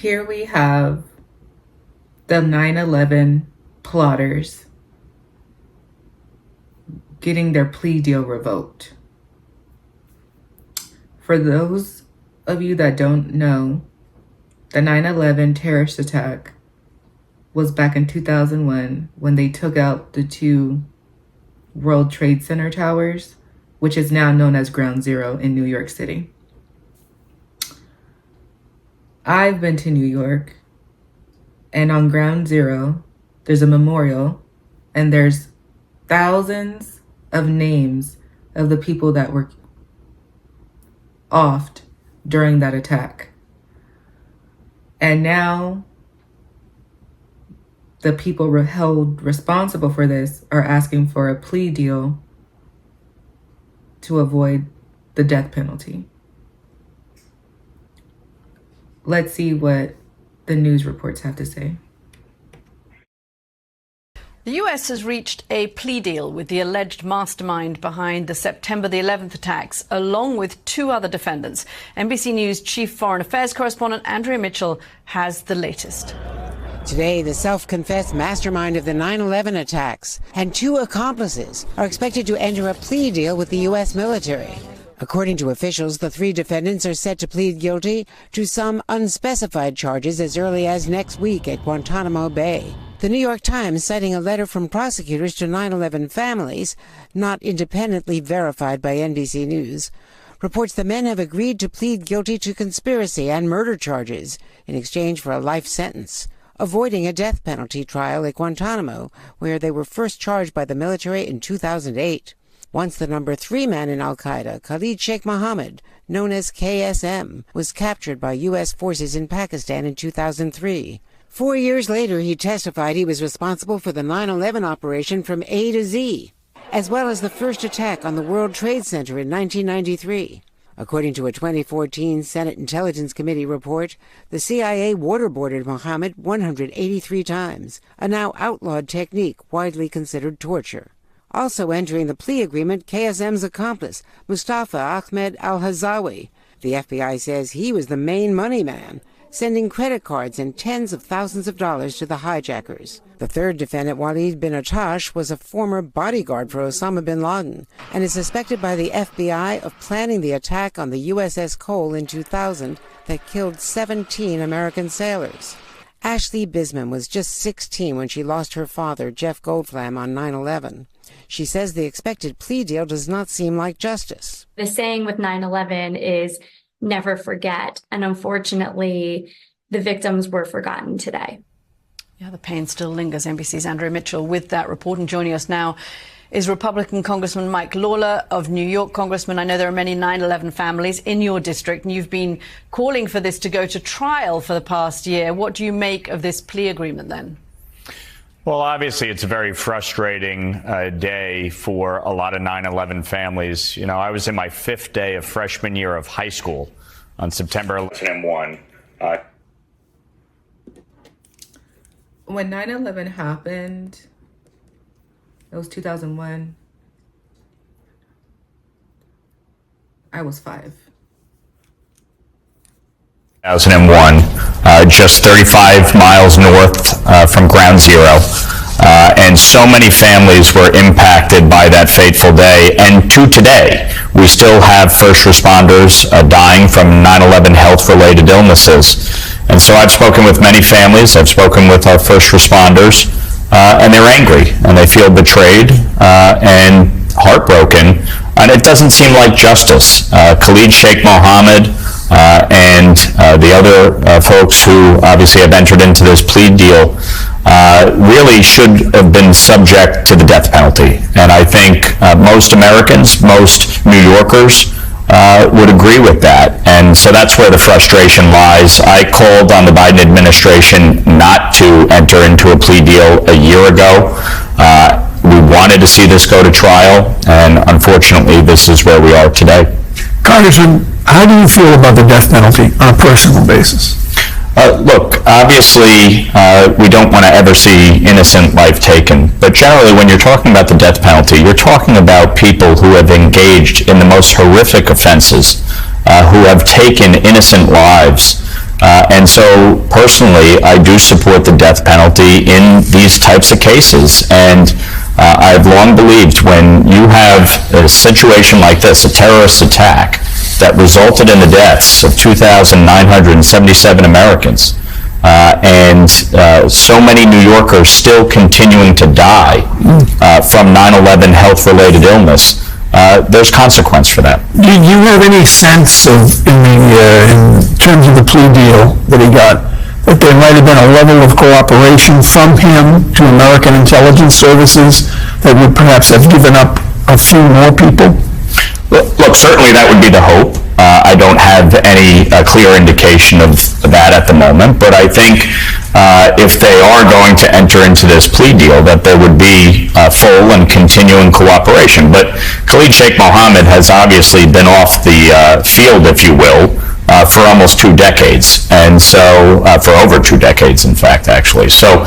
here we have the 9/11 plotters getting their plea deal revoked. For those of you that don't know, the 9/11 terrorist attack was back in 2001 when they took out the two World Trade Center towers, which is now known as Ground Zero in New York City. I've been to New York, and on Ground Zero, there's a memorial, and there's thousands of names of the people that were offed during that attack. And now the people held responsible for this are asking for a plea deal to avoid the death penalty. Let's see what the news reports have to say. The US has reached a plea deal with the alleged mastermind behind the September the 11th attacks, along with two other defendants. NBC News Chief Foreign Affairs Correspondent Andrea Mitchell has the latest. Today, the self-confessed mastermind of the 9/11 attacks and two accomplices are expected to enter a plea deal with the U.S. military. According to officials, the three defendants are set to plead guilty to some unspecified charges as early as next week at Guantanamo Bay. The New York Times, citing a letter from prosecutors to 9/11 families, not independently verified by NBC News, reports the men have agreed to plead guilty to conspiracy and murder charges in exchange for a life sentence, avoiding a death penalty trial at Guantanamo, where they were first charged by the military in 2008. Once the number 3 man in al-Qaeda, Khalid Sheikh Mohammed, known as KSM, was captured by U.S. forces in Pakistan in 2003. 4 years later, he testified he was responsible for the 9/11 operation from A to Z, as well as the first attack on the World Trade Center in 1993. According to a 2014 Senate Intelligence Committee report, the CIA waterboarded Mohammed 183 times, a now outlawed technique widely considered torture. Also entering the plea agreement, KSM's accomplice, Mustafa Ahmed al-Hazawi. The FBI says he was the main money man, sending credit cards and tens of thousands of dollars to the hijackers. The third defendant, Walid bin Attash, was a former bodyguard for Osama bin Laden and is suspected by the FBI of planning the attack on the USS Cole in 2000 that killed 17 American sailors. Ashley Bisman was just 16 when she lost her father, Jeff Goldflam, on 9/11. She says the expected plea deal does not seem like justice. The saying with 9/11 is never forget. And unfortunately, the victims were forgotten today. Yeah, the pain still lingers. NBC's Andrea Mitchell with that report. And joining us now is Republican Congressman Mike Lawler of New York. Congressman, I know there are many 9/11 families in your district, and you've been calling for this to go to trial for the past year. What do you make of this plea agreement then? Well, obviously, it's a very frustrating day for a lot of 9/11 families. You know, I was in my 5th day of freshman year of high school on September 2001. When 9/11 happened, it was 2001. I was 5. 2001, just 35 miles north from Ground Zero. And so many families were impacted by that fateful day. And to today, we still have first responders dying from 9/11 health-related illnesses. And so I've spoken with many families. I've spoken with our first responders, and they're angry, and they feel betrayed and heartbroken. And it doesn't seem like justice. Khalid Sheikh Mohammed and the other folks who obviously have entered into this plea deal really should have been subject to the death penalty. And I think most Americans, most New Yorkers would agree with that. And so that's where the frustration lies. I called on the Biden administration not to enter into a plea deal a year ago. We wanted to see this go to trial, and unfortunately, this is where we are today. Congressman, how do you feel about the death penalty on a personal basis? Look, obviously, we don't want to ever see innocent life taken. But generally, when you're talking about the death penalty, you're talking about people who have engaged in the most horrific offenses who have taken innocent lives. And so personally, I do support the death penalty in these types of cases. And I've long believed when you have a situation like this, a terrorist attack that resulted in the deaths of 2,977 Americans, and so many New Yorkers still continuing to die from 9/11 health-related illness, there's consequence for that. Do you have any sense of, in terms of the plea deal that he got, that there might have been a level of cooperation from him to American intelligence services that would perhaps have given up a few more people? Look, certainly that would be the hope. I don't have any clear indication of that at the moment, but I think if they are going to enter into this plea deal, that there would be full and continuing cooperation. But Khalid Sheikh Mohammed has obviously been off the field, if you will, for almost 2 decades, and so for over 2 decades, in fact, actually. So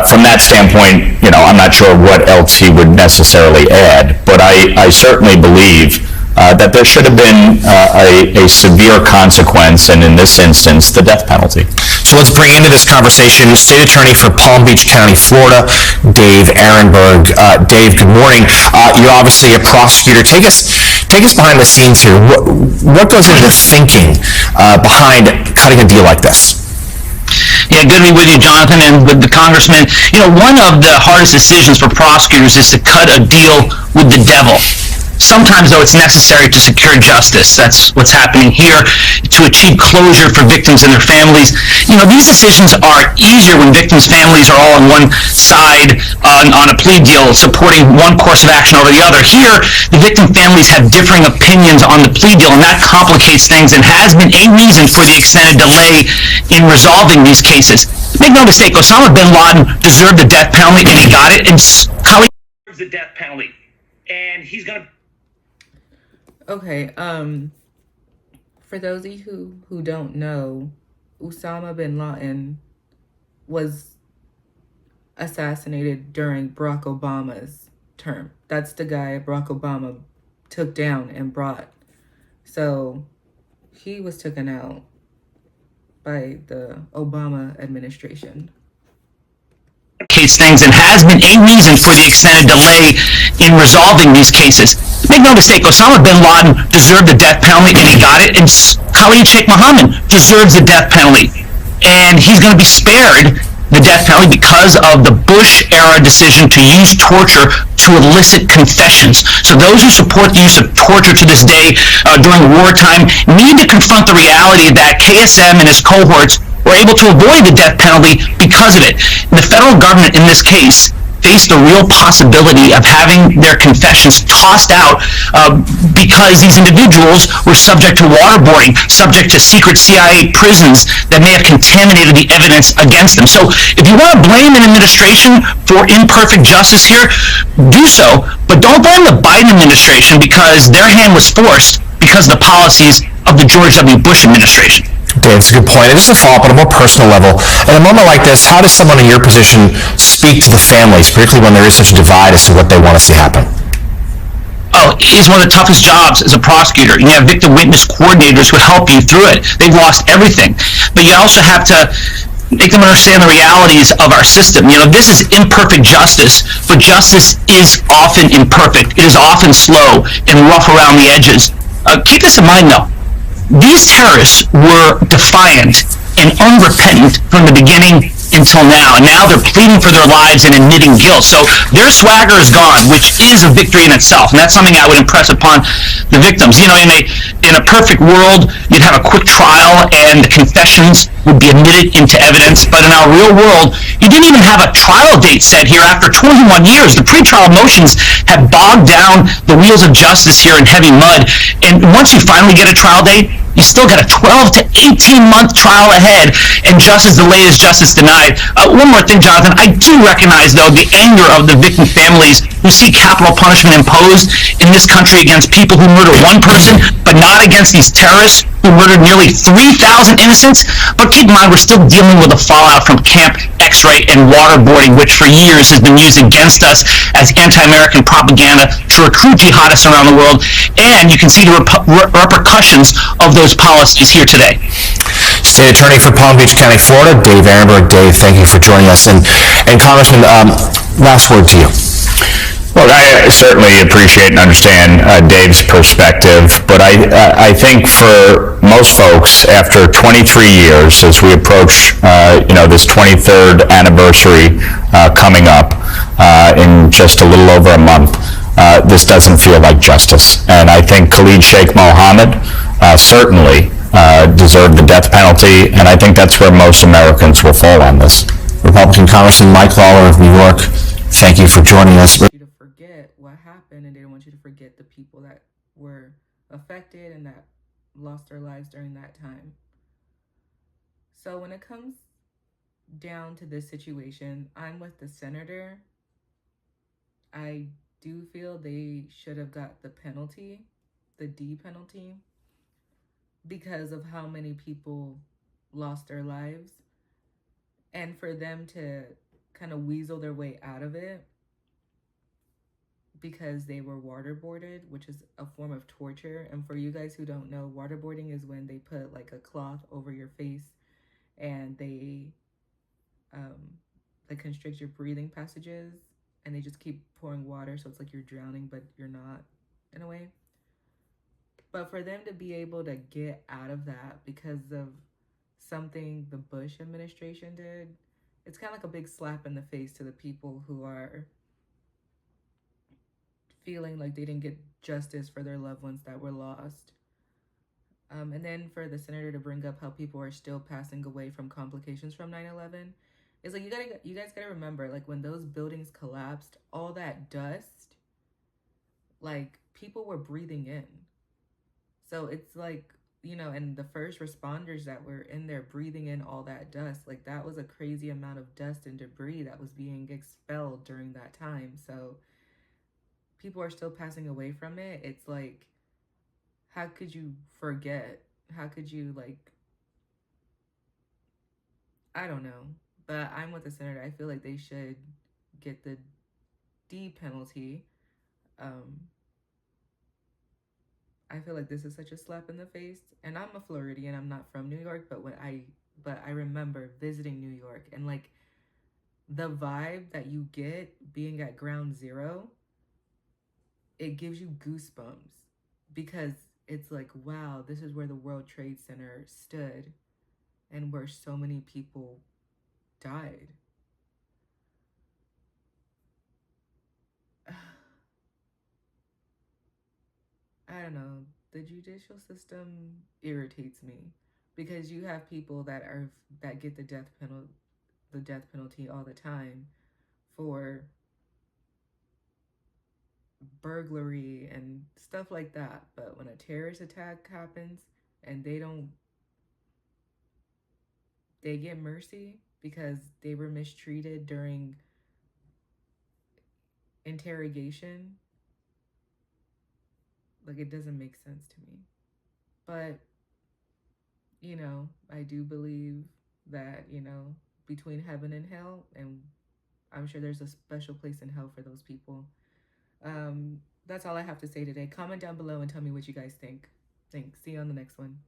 from that standpoint, I'm not sure what else he would necessarily add, but I certainly believe that there should have been a severe consequence, and in this instance, the death penalty. So let's bring into this conversation State Attorney for Palm Beach County, Florida, Dave Ehrenberg. Dave, good morning. You're obviously a prosecutor. Take us behind the scenes here. What goes into the thinking behind cutting a deal like this? Yeah, good to be with you, Jonathan, and with the congressman. One of the hardest decisions for prosecutors is to cut a deal with the devil. Sometimes, though, it's necessary to secure justice. That's what's happening here, to achieve closure for victims and their families. These decisions are easier when victims' families are all on one side on a plea deal, supporting one course of action over the other. Here, the victim families have differing opinions on the plea deal, and that complicates things and has been a reason for the extended delay in resolving these cases. Make no mistake, Osama bin Laden deserved the death penalty, and he got it, and Khalid deserves the death penalty. And he's going to... Okay, for those of you who don't know, Osama bin Laden was assassinated during Barack Obama's term. That's the guy Barack Obama took down and brought. So he was taken out by the Obama administration. Things and has been a reason for the extended delay in resolving these cases. Make no mistake, Osama bin Laden deserved the death penalty, and he got it, and Khalid Sheikh Mohammed deserves the death penalty, and he's going to be spared the death penalty because of the Bush-era decision to use torture to elicit confessions. So those who support the use of torture to this day during wartime need to confront the reality that KSM and his cohorts were able to avoid the death penalty because of it. The federal government in this case faced the real possibility of having their confessions tossed out because these individuals were subject to waterboarding, subject to secret CIA prisons that may have contaminated the evidence against them. So if you want to blame an administration for imperfect justice here, do so, but don't blame the Biden administration because their hand was forced because of the policies of the George W. Bush administration. Dave, that's a good point. And just to follow up on a more personal level, in a moment like this, how does someone in your position speak to the families, particularly when there is such a divide as to what they want to see happen? Oh, it's one of the toughest jobs as a prosecutor. You have victim witness coordinators who help you through it. They've lost everything. But you also have to make them understand the realities of our system. This is imperfect justice, but justice is often imperfect. It is often slow and rough around the edges. Keep this in mind, though. These terrorists were defiant and unrepentant from the beginning until now, and now they're pleading for their lives and admitting guilt. So their swagger is gone, which is a victory in itself, and that's something I would impress upon the victims. In a perfect world, you'd have a quick trial and the confessions would be admitted into evidence, but in our real world, you didn't even have a trial date set here after 21 years. The pretrial motions have bogged down the wheels of justice here in heavy mud, and once you finally get a trial date, you still got a 12 to 18-month trial ahead, and justice delayed is justice denied. One more thing, Jonathan. I do recognize, though, the anger of the victim families who see capital punishment imposed in this country against people who murder one person, but not against these terrorists who murdered nearly 3,000 innocents. But keep in mind, we're still dealing with the fallout from Camp X-ray and waterboarding, which for years has been used against us as anti-American propaganda to recruit jihadists around the world. And you can see the repercussions of those policies here today. State Attorney for Palm Beach County, Florida, Dave Ehrenberg. Dave, thank you for joining us. And Congressman, last word to you. Look, I certainly appreciate and understand Dave's perspective, but I think for most folks, after 23 years, as we approach, this 23rd anniversary coming up in just a little over a month, this doesn't feel like justice. And I think Khalid Sheikh Mohammed certainly deserved the death penalty, and I think that's where most Americans will fall on this. Republican Congressman Mike Lawler of New York, thank you for joining us. Forget what happened, and they don't want you to forget the people that were affected and that lost their lives during that time. So when it comes down to this situation, I'm with the senator. I do feel they should have got the penalty, the D penalty, because of how many people lost their lives, and for them to kind of weasel their way out of it because they were waterboarded, which is a form of torture. And for you guys who don't know, waterboarding is when they put like a cloth over your face and they constrict your breathing passages, and they just keep pouring water, so it's like you're drowning, but you're not, in a way. But for them to be able to get out of that because of something the Bush administration did, it's kind of like a big slap in the face to the people who are feeling like they didn't get justice for their loved ones that were lost. And then for the senator to bring up how people are still passing away from complications from 9/11, it's like you guys gotta remember, like when those buildings collapsed, all that dust, like people were breathing in. So it's like, and the first responders that were in there breathing in all that dust, like that was a crazy amount of dust and debris that was being expelled during that time. So people are still passing away from it. It's like, how could you forget? How could you, I don't know. But I'm with the senator. I feel like they should get the D penalty. I feel like this is such a slap in the face. And I'm a Floridian. I'm not from New York, but I remember visiting New York, and like the vibe that you get being at ground zero, it gives you goosebumps because it's like, wow, this is where the World Trade Center stood and where so many people died. I don't know. The judicial system irritates me because you have people that get the death penalty all the time for burglary and stuff like that. But when a terrorist attack happens and they get mercy because they were mistreated during interrogation, like it doesn't make sense to me. But I do believe that, between heaven and hell, and I'm sure there's a special place in hell for those people. That's all I have to say today. Comment down below and tell me what you guys think. Thanks. See you on the next one.